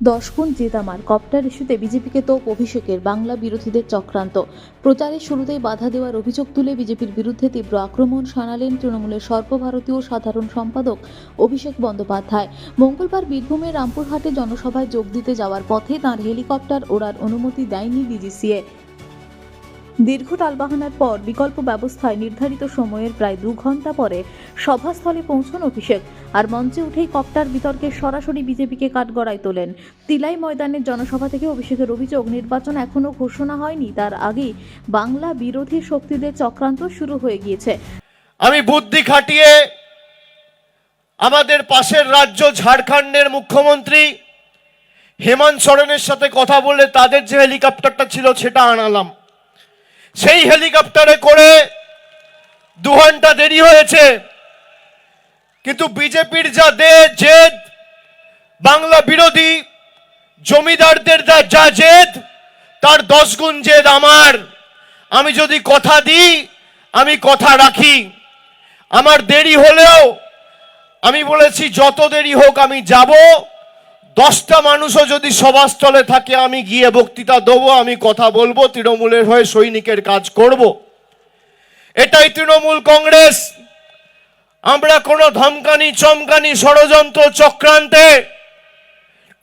10 গুণ জেদ আমার কপ্টার ইস্যুতে বিজেপিকে তোপ অভিষেকের। বাংলা বিরোধীদের চক্রান্ত। প্রচারের শুরুতেই বাধা দেওয়ার অভিযোগ তুলে বিজেপির বিরুদ্ধে তীব্র আক্রমণ শানালেন তৃণমূলের সর্বভারতীয় সাধারণ সম্পাদক অভিষেক বন্দ্যোপাধ্যায়। মঙ্গলবার বীরভূমের রামপুরহাটে জনসভায় যোগ দিতে যাওয়ার পথে তাঁর হেলিকপ্টার ওড়ার অনুমতি দেয়নি ডিজিসিএ। দীর্ঘ টালবাহানার পর বিকল্প ব্যবস্থায় নির্ধারিত সময়ের প্রায় 2 ঘন্টা পরে সভাস্থলে পৌঁছন অভিষেক। আর মঞ্চে উঠেই কপ্টার বিতর্কে সরাসরি বিজেপিকে কাঠগড়ায় তোলেন। তিলাই ময়দানের জনসভা থেকে অভিষেকের অভিযোগ, নির্বাচন এখনো ঘোষণা হয়নি, তার আগেই বাংলা বিরোধী শক্তিদের চক্রান্ত শুরু হয়ে গিয়েছে। আমি বুদ্ধি খাটিয়ে আমাদের পাশের রাজ্য ঝাড়খণ্ডের মুখ্যমন্ত্রী হেমন্ত সোরেনের সাথে কথা বলে তাদের যে হেলিকপ্টারটা ছিল সেটা আনালাম। সেই হেলিকপ্টারে করে 2 ঘন্টা দেরি হয়েছে, কিন্তু বিজেপির যা জেদ, বাংলা বিরোধী জমিদারদের যা জেদ, তার 10 গুণ জেদ আমার। আমি যদি কথা দিই আমি কথা রাখি। আমার দেরি হলেও আমি বলেছি যত দেরি হোক আমি যাব। 10টা মানুষও যদি সভাস্থলে থাকে আমি গিয়ে বক্তৃতা দেবো, আমি কথা বলবো, তৃণমূলের হয়ে সৈনিকের কাজ করব। এটাই তৃণমূল কংগ্রেস। আমরা কোনো ধমকানি চমকানি ষড়যন্ত্র চক্রান্তে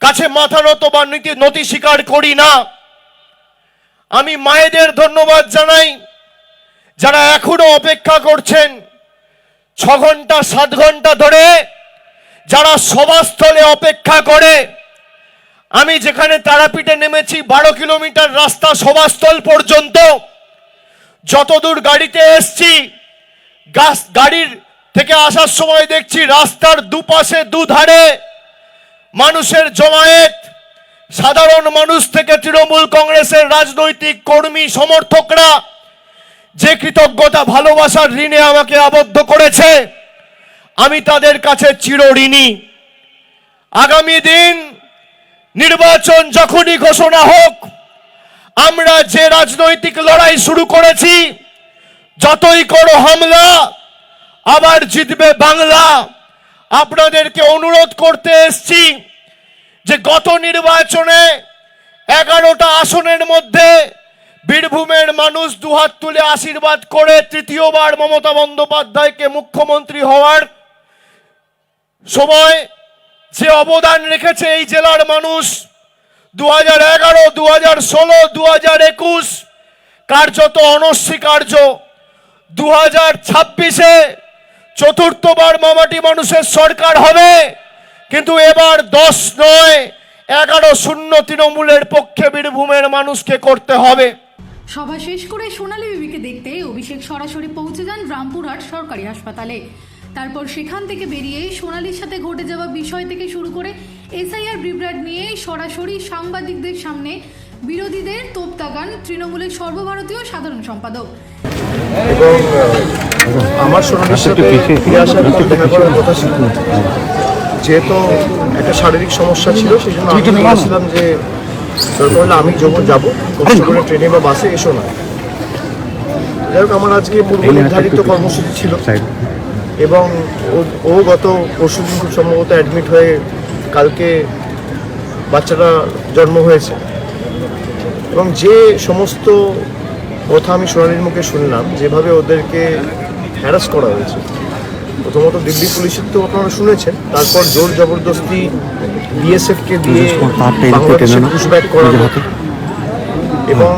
কাছে মাথা নত বা নতি স্বীকার করি না। আমি মায়েদের ধন্যবাদ জানাই যারা এখনো অপেক্ষা করছেন 6 ঘন্টা 7 ঘন্টা ধরে, যারা সভাস্থলে অপেক্ষা করে। আমি যেখানে তারাপীঠে নেমেছি 12 কিলোমিটার রাস্তা সভাস্থল পর্যন্ত, যতদূর গাড়িতে এসছি গাড়ির থেকে আসার সময় দেখছি রাস্তার দুপাশে দুধারে মানুষের জমায়েত। সাধারণ মানুষ থেকে তৃণমূল কংগ্রেসের রাজনৈতিক কর্মী সমর্থকরা যে কৃতজ্ঞতা ভালোবাসার ঋণে আমাকে আবদ্ধ করেছে, আমি তাদের কাছে চিরঋণী। আগামী দিন নির্বাচন যখনই ঘোষণা হোক, আমরা যে রাজনৈতিক লড়াই শুরু করেছি, যতই করো হামলা আবার জিতবে বাংলা। আপনাদেরকে অনুরোধ করতে এসেছি যে গত নির্বাচনে 11টা আসনের মধ্যে বীরভূমের মানুষ দুহাত তুলে আশীর্বাদ করে তৃতীয়বার মমতা বন্দ্যোপাধ্যায়কে মুখ্যমন্ত্রী হওয়ার সময় যে অবদান রেখেছে এই জেলার মানুষ, 2011, 2016, 2021 কার্যত অনস্বীকার্য। 2026-এ চতুর্থবার মামাটি মানুষের সরকার হবে, কিন্তু এবার 10 নয় 11-0 তৃণমূলের পক্ষে বীরভূমের মানুষকে করতে হবে। সভা শেষ করে সোনালী বিবিকে দেখতে অভিষেক সরাসরি পৌঁছে যান রামপুরহাট সরকারি হাসপাতালে। তারপর সেখান থেকে বেরিয়ে সোনালীর সাথে ঘটে যাওয়া বিষয় থেকে শুরু করে এসআইআর বিভ্রাট নিয়ে সরাসরি সাংবাদিকদের সামনে বিরোধীদের তোপ দাগান তৃণমূলের সর্বভারতীয় সাধারণ সম্পাদক। এবং আমার সোনালীর সাথে ফিরে আসার পর দেখা করার কথা ছিল, যেহেতু একটা শারীরিক সমস্যা ছিল সেই জন্য আমি বলেছিলাম যে দরকার হলে আমি যাবো, কষ্ট করে ট্রেনে বা বাসে এসো না। যাই হোক, আমার আজকে পূর্ব নির্ধারিত কর্মসূচি ছিল এবং ও গত পরশুদিন খুব সম্ভবত অ্যাডমিট হয়ে কালকে বাচ্চাটা জন্ম হয়েছে। এবং যে সমস্ত কথা আমি সোনালীর মুখে শুনলাম, যেভাবে ওদেরকে হ্যারাস করা হয়েছে, প্রথমত দিল্লি পুলিশের তো আপনারা শুনেছেন, তারপর জোর জবরদস্তি বিএসএফকে দিয়ে বাংলাদেশে পুশব্যাক করা, এবং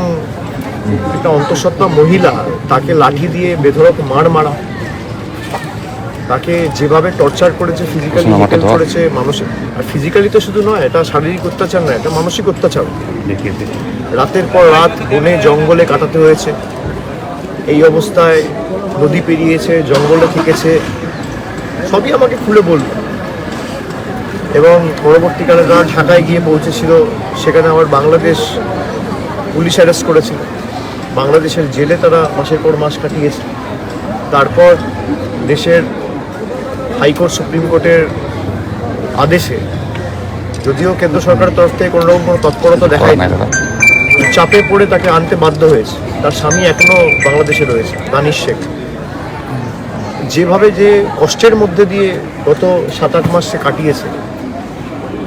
একটা অন্তঃসত্ত্বা মহিলা তাকে লাঠি দিয়ে বেধড়ক মারা, তাকে যেভাবে টর্চার করেছে, ফিজিক্যালি করেছে, মানসিক। আর ফিজিক্যালি তো শুধু নয়, এটা শারীরিক অত্যাচার নয়, এটা মানসিক অত্যাচার। রাতের পর রাত বনে জঙ্গলে কাটাতে হয়েছে, এই অবস্থায় নদী পেরিয়েছে, জঙ্গলে থেকেছে, সবই আমাকে খুলে বলল। এবং পরবর্তীকালে যারা ঢাকায় গিয়ে পৌঁছেছিল, সেখানে আবার বাংলাদেশ পুলিশ অ্যারেস্ট করেছিল, বাংলাদেশের জেলে তারা মাসের পর মাস কাটিয়েছে। তারপর দেশের হাইকোর্ট, সুপ্রিম কোর্টের আদেশে, যদিও কেন্দ্র সরকারের তরফ থেকে কোনো রকম কোনো তৎপরতা দেখায়নি, চাপে পড়ে তাকে আনতে বাধ্য হয়েছে। তার স্বামী এখনো বাংলাদেশে রয়েছে, দানিশ শেখ। যেভাবে যে কষ্টের মধ্যে দিয়ে গত 7-8 মাস সে কাটিয়েছে,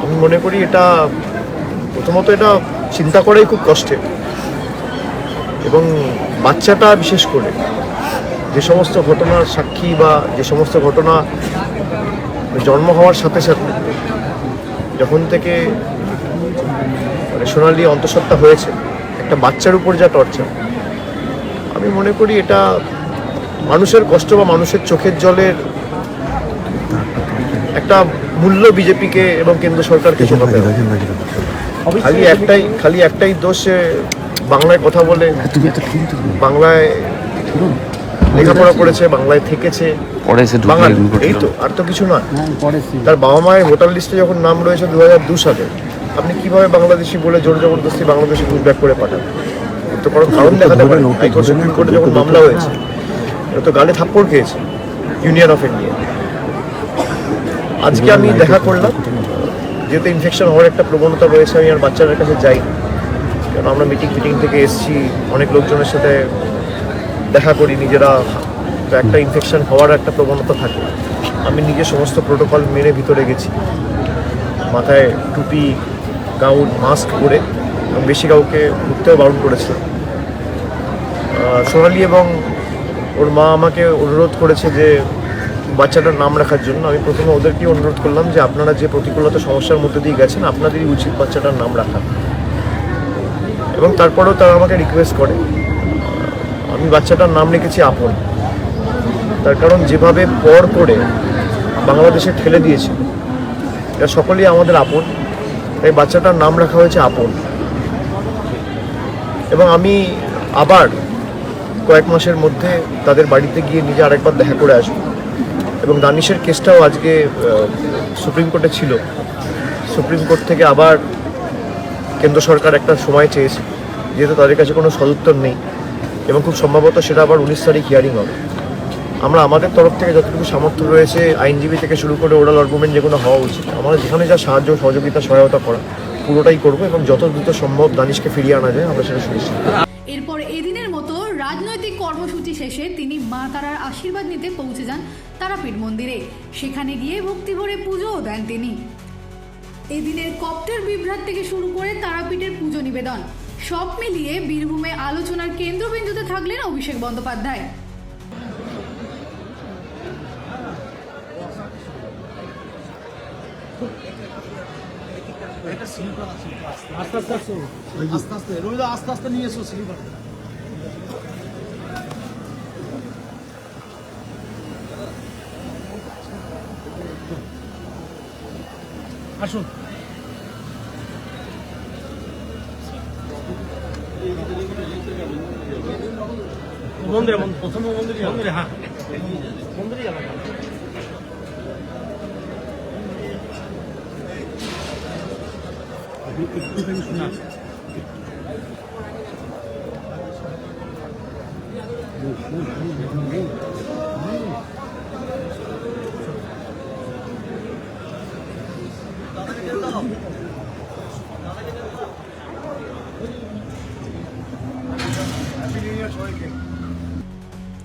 আমি মনে করি এটা প্রথমত এটা চিন্তা করাই খুব কষ্টের, এবং বাচ্চাটা বিশেষ করে যে সমস্ত ঘটনার সাক্ষী বা যে সমস্ত ঘটনা জন্ম হওয়ার সাথে সাথে যখন থেকে সোনালি অন্তঃসত্ত্বা হয়েছে, একটা বাচ্চার উপর যা টর্চার, আমি মনে করি এটা মানুষের কষ্ট বা মানুষের চোখের জলের একটা মূল্য বিজেপিকে এবং কেন্দ্র সরকারকে চোখাতে হবে। খালি একটাই দোষ, বাংলায় কথা বলে, বাংলায় লেখাপড়া করেছে, বাংলায় থেকেছে, বাঙালি, এই তো, আর তো কিছু নয়। তার বাবা মায়ের ভোটার লিস্টে যখন নাম রয়েছে 2002 সালে, আপনি কিভাবে বাংলাদেশি বলে জোর জবরদস্তি বাংলাদেশে পুশব্যাক করে পাঠান? তো কোনো কারণ দেখাতে পারেন। হাইকোর্ট সুপ্রিম কোর্টে যখন মামলা হয়েছে, এটা তো গালে থাপ্পড় খেয়েছে ইউনিয়ন অফ ইন্ডিয়া। আজকে আমি দেখা করলাম, যেহেতু ইনফেকশন হওয়ার একটা প্রবণতা রয়েছে, আমি আর বাচ্চাদের কাছে যাই, কারণ আমরা মিটিং থেকে এসেছি, অনেক লোকজনের সাথে দেখা করি, নিজেরা একটা ইনফেকশন হওয়ার একটা প্রবণতা থাকে। আমি নিজে সমস্ত প্রোটোকল মেনে ভিতরে গেছি, মাথায় টুপি, গাউন, মাস্ক পরে, এবং বেশি কাউকে ঘুরতেও বারণ করেছিলাম। সোনালি এবং ওর মা আমাকে অনুরোধ করেছে যে বাচ্চাটার নাম রাখার জন্য। আমি প্রথমে ওদেরকেই অনুরোধ করলাম যে আপনারা যে প্রতিকূলতা সমস্যার মধ্যে দিয়ে গেছেন, আপনাদেরই উচিত বাচ্চাটার নাম রাখা। এবং তারপরেও তারা আমাকে রিকোয়েস্ট করে, আমি বাচ্চাটার নাম রেখেছি আপন। তার কারণ যেভাবে পর করে বাংলাদেশে ঠেলে দিয়েছে, এটা সকলেই আমাদের আপন, তাই বাচ্চাটার নাম রাখা হয়েছে আপন। এবং আমি আবার কয়েক মাসের মধ্যে তাদের বাড়িতে গিয়ে নিজে আরেকবার দেখা করে আসবো। এবং দানিশের কেসটাও আজকে সুপ্রিম কোর্টে ছিল, সুপ্রিম কোর্ট থেকে আবার কেন্দ্র সরকার একটা সময় চেয়েছে, যেহেতু তাদের কাছে কোনো সদুত্তর নেই, এবং খুব সম্ভবত সেটা আবার 19 তারিখ হিয়ারিং হবে। আমরা আমাদের তরফ থেকে যতটুকু সামর্থ্য রয়েছে, আইনজীবী থেকে শুরু করে ওরাল আর্গুমেন্ট যেগুলো হওয়া উচিত, আমাদের যেখানে যা সাহায্য, সহযোগিতা, সহায়তা করা, পুরোটাই করবো, এবং যত দ্রুত সম্ভব দানিশকে ফিরিয়ে আনা যায় আমরা সেটা সুনিশ্চিত করব। এরপর এদিনের মতো রাজনৈতিক কর্মসূচি শেষে তিনি মা তারার আশীর্বাদ নিতে পৌঁছে যান তারাপীঠ মন্দিরে। সেখানে গিয়ে ভক্তি ভরে পুজোও দেন তিনি। এদিনের কপ্টার বিভ্রাট থেকে শুরু করে তারাপীঠের পুজো নিবেদন, সব মিলিয়ে বীরভূমে আলোচনার কেন্দ্রবিন্দুতে থাকলেন অভিষেক বন্দ্যোপাধ্যায়। আস্তে নিয়ে এসো স্লিপার। আসুন, মন্দিরে প্রথম মন্দিরে, হ্যাঁ মন্দিরে যাবেন। একটুখানি শোনা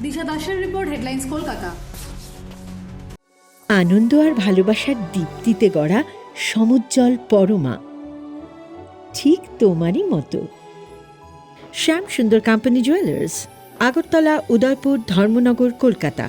দিশা দাসের রিপোর্ট, হেডলাইন্স, কলকাতা। আনন্দ আর ভালোবাসার দীপ্তিতে গড়া সমুজ্জ্বল পরমা, ঠিক তোমারই মতো। শ্যাম সুন্দর কোম্পানি জুয়েলার্স, আগরতলা, উদয়পুর, ধর্মনগর, কলকাতা।